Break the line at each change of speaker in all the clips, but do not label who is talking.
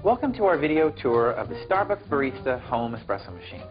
Welcome to our video tour of the Starbucks Barista home espresso machine.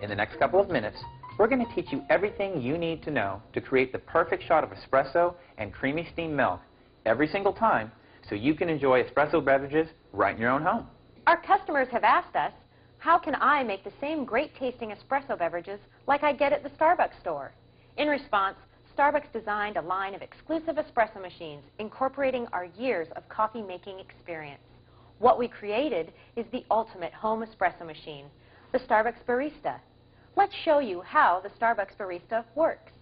In the next couple of minutes, we're going to teach you everything you need to know to create the perfect shot of espresso and creamy steamed milk every single time so you can enjoy espresso beverages right in your own home.
Our customers have asked us, how can I make the same great-tasting espresso beverages like I get at the Starbucks store? In response, Starbucks designed a line of exclusive espresso machines incorporating our years of coffee-making experience. What we created is the ultimate home espresso machine, the Starbucks Barista. Let's show you how the Starbucks Barista works.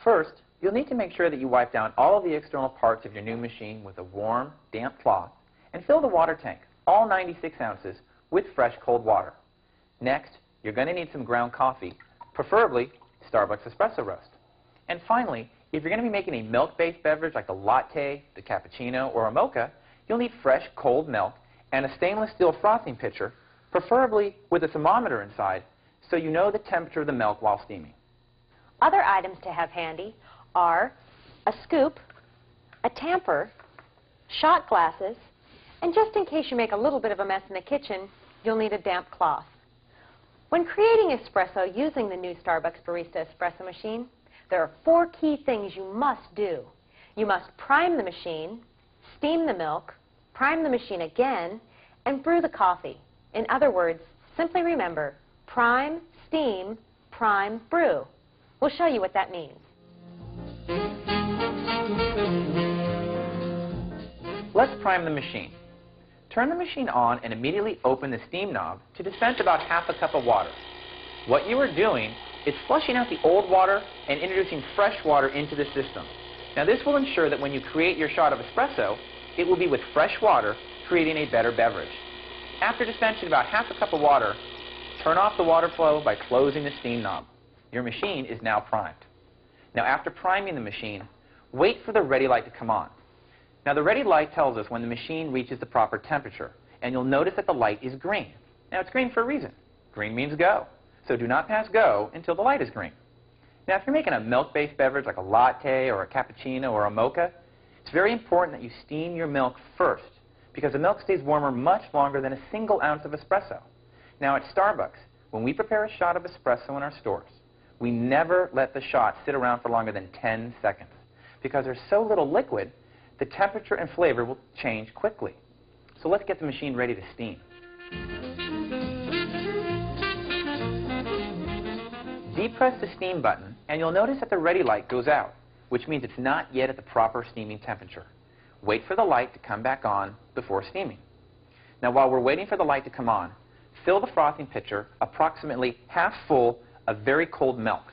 First, you'll need to make sure that you wipe down all of the external parts of your new machine with a warm, damp cloth and fill the water tank, all 96 ounces, with fresh cold water. Next, you're going to need some ground coffee, preferably Starbucks espresso roast. And finally, if you're going to be making a milk-based beverage like a latte, the cappuccino, or a mocha, you'll need fresh cold milk and a stainless steel frothing pitcher, preferably with a thermometer inside, so you know the temperature of the milk while steaming.
Other items to have handy are a scoop, a tamper, shot glasses, and just in case you make a little bit of a mess in the kitchen, you'll need a damp cloth. When creating espresso using the new Starbucks Barista espresso machine, there are 4 key things you must do. You must prime the machine, steam the milk, prime the machine again, and brew the coffee. In other words, simply remember, prime, steam, prime, brew. We'll show you what that means.
Let's prime the machine. Turn the machine on and immediately open the steam knob to dispense about half a cup of water. What you are doing is flushing out the old water and introducing fresh water into the system. Now this will ensure that when you create your shot of espresso, it will be with fresh water, creating a better beverage. After dispensing about half a cup of water, turn off the water flow by closing the steam knob. Your machine is now primed. Now after priming the machine, wait for the ready light to come on. Now the ready light tells us when the machine reaches the proper temperature, and you'll notice that the light is green. Now it's green for a reason. Green means go. So do not pass go until the light is green. Now if you're making a milk-based beverage like a latte or a cappuccino or a mocha, it's very important that you steam your milk first because the milk stays warmer much longer than a single ounce of espresso. Now at Starbucks, when we prepare a shot of espresso in our stores, we never let the shot sit around for longer than 10 seconds because there's so little liquid, the temperature and flavor will change quickly. So let's get the machine ready to steam. Depress the steam button and you'll notice that the ready light goes out, which means it's not yet at the proper steaming temperature. Wait for the light to come back on before steaming. Now while we're waiting for the light to come on, fill the frothing pitcher approximately half full of very cold milk.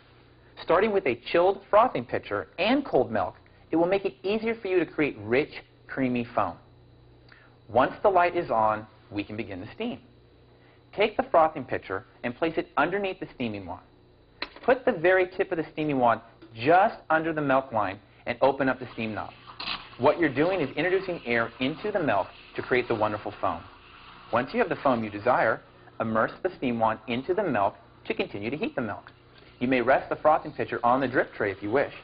Starting with a chilled frothing pitcher and cold milk, it will make it easier for you to create rich, creamy foam. Once the light is on, we can begin to steam. Take the frothing pitcher and place it underneath the steaming wand. Put the very tip of the steaming wand just under the milk line and open up the steam knob. What you're doing is introducing air into the milk to create the wonderful foam. Once you have the foam you desire, immerse the steam wand into the milk to continue to heat the milk. You may rest the frothing pitcher on the drip tray if you wish.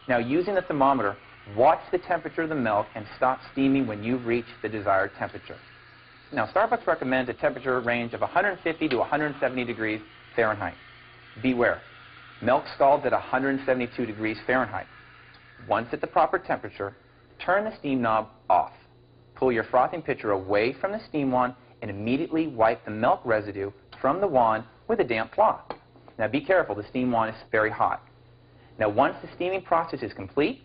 Now using the thermometer, watch the temperature of the milk and stop steaming when you've reached the desired temperature. Now Starbucks recommends a temperature range of 150 to 170 degrees Fahrenheit. Beware, milk scalds at 172 degrees Fahrenheit. Once at the proper temperature, turn the steam knob off. Pull your frothing pitcher away from the steam wand and immediately wipe the milk residue from the wand with a damp cloth. Now be careful, the steam wand is very hot. Now once the steaming process is complete,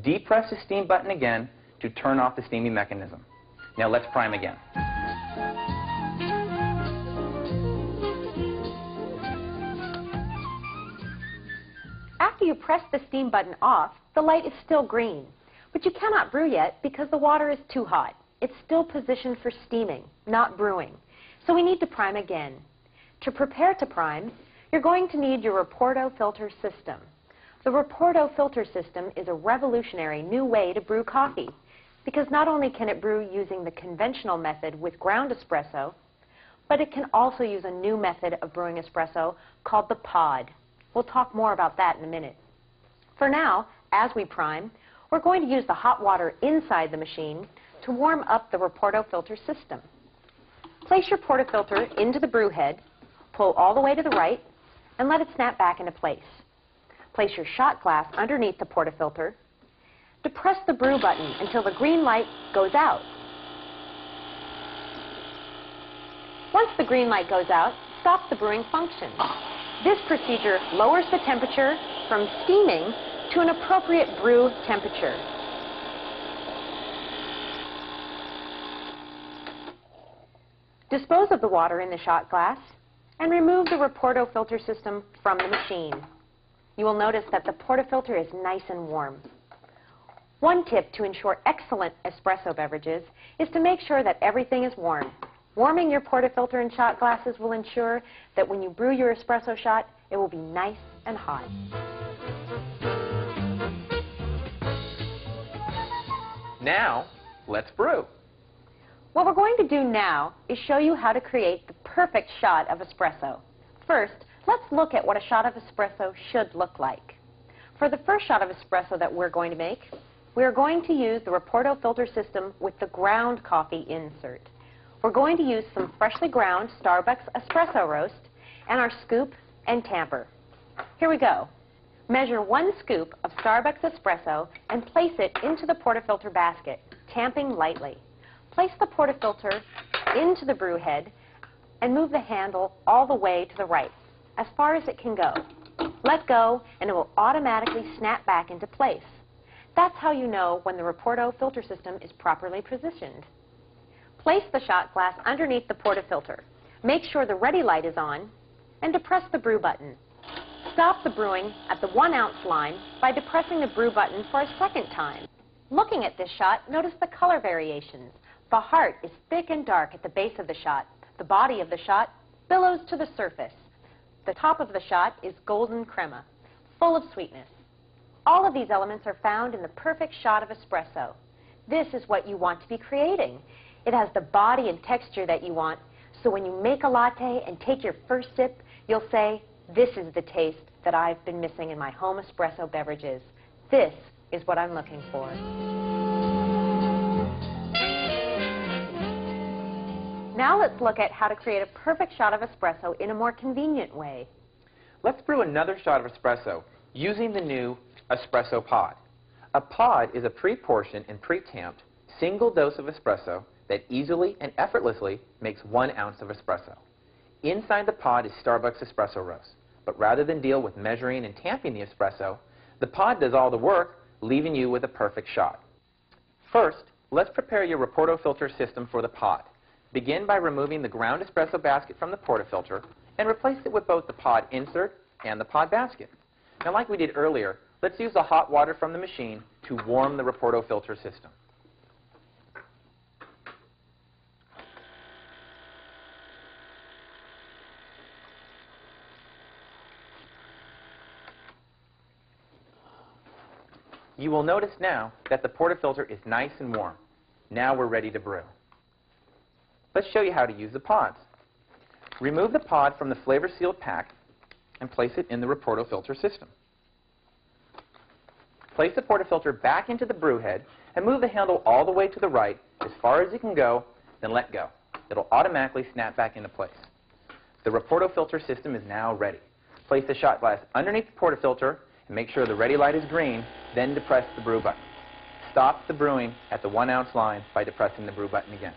depress the steam button again to turn off the steaming mechanism. Now let's prime again.
After you press the steam button off, the light is still green. But you cannot brew yet because the water is too hot. It's still positioned for steaming, not brewing. So we need to prime again. To prepare to prime, you're going to need your Raporto filter system. The Raporto filter system is a revolutionary new way to brew coffee because not only can it brew using the conventional method with ground espresso, but it can also use a new method of brewing espresso called the pod. We'll talk more about that in a minute. For now, as we prime, we're going to use the hot water inside the machine to warm up the Raporto filter system. Place your portafilter into the brew head, pull all the way to the right, and let it snap back into place. Place your shot glass underneath the portafilter. Depress the brew button until the green light goes out. Once the green light goes out, stop the brewing function. This procedure lowers the temperature from steaming to an appropriate brew temperature. Dispose of the water in the shot glass and remove the Raporto filter system from the machine. You will notice that the portafilter is nice and warm. One tip to ensure excellent espresso beverages is to make sure that everything is warm. Warming your portafilter and shot glasses will ensure that when you brew your espresso shot, it will be nice and hot.
Now, let's brew.
What we're going to do now is show you how to create the perfect shot of espresso. First, let's look at what a shot of espresso should look like. For the first shot of espresso that we're going to make, we're going to use the Raporto filter system with the ground coffee insert. We're going to use some freshly ground Starbucks espresso roast and our scoop and tamper. Here we go. Measure 1 scoop of Starbucks espresso and place it into the portafilter basket, tamping lightly. Place the portafilter into the brew head and move the handle all the way to the right, as far as it can go. Let go and it will automatically snap back into place. That's how you know when the Raporto filter system is properly positioned. Place the shot glass underneath the portafilter. Make sure the ready light is on and depress the brew button. Stop the brewing at the 1 ounce line by depressing the brew button for a second time. Looking at this shot, notice the color variations. The heart is thick and dark at the base of the shot. The body of the shot billows to the surface. The top of the shot is golden crema, full of sweetness. All of these elements are found in the perfect shot of espresso. This is what you want to be creating. It has the body and texture that you want, so when you make a latte and take your first sip, you'll say, "This is the taste that I've been missing in my home espresso beverages. This is what I'm looking for." Now let's look at how to create a perfect shot of espresso in a more convenient way.
Let's brew another shot of espresso using the new espresso pod. A pod is a pre-portioned and pre-tamped single dose of espresso that easily and effortlessly makes 1 ounce of espresso. Inside the pod is Starbucks espresso roast, but rather than deal with measuring and tamping the espresso, the pod does all the work, leaving you with a perfect shot. First, let's prepare your Raporto filter system for the pod. Begin by removing the ground espresso basket from the portafilter and replace it with both the pod insert and the pod basket. Now, like we did earlier, let's use the hot water from the machine to warm the Raporto filter system. You will notice now that the portafilter is nice and warm. Now we're ready to brew. Let's show you how to use the pods. Remove the pod from the flavor-sealed pack and place it in the Raporto filter system. Place the portafilter back into the brew head and move the handle all the way to the right as far as you can go, then let go. It'll automatically snap back into place. The Raporto filter system is now ready. Place the shot glass underneath the portafilter and make sure the ready light is green, then depress the brew button. Stop the brewing at the 1 ounce line by depressing the brew button again.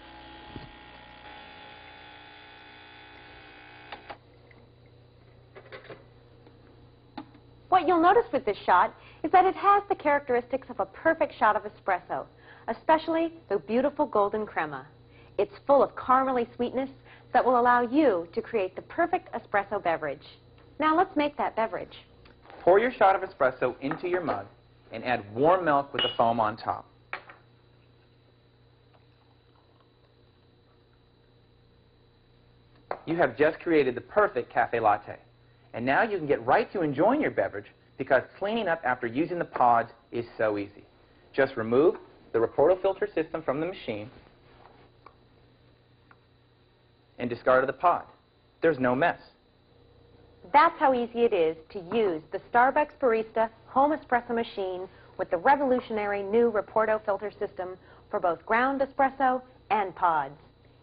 What you'll notice with this shot is that it has the characteristics of a perfect shot of espresso, especially the beautiful golden crema. It's full of caramely sweetness that will allow you to create the perfect espresso beverage. Now let's make that beverage.
Pour your shot of espresso into your mug and add warm milk with the foam on top. You have just created the perfect cafe latte. And now you can get right to enjoying your beverage because cleaning up after using the pods is so easy. Just remove the Raporto filter system from the machine and discard the pod. There's no mess.
That's how easy it is to use the Starbucks Barista home espresso machine with the revolutionary new Raporto filter system for both ground espresso and pods.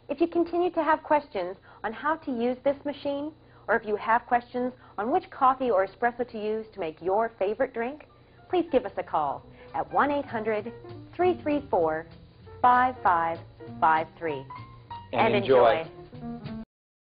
If you continue to have questions on how to use this machine, or if you have questions on which coffee or espresso to use to make your favorite drink, please give us a call at 1-800-334-5553.
And enjoy.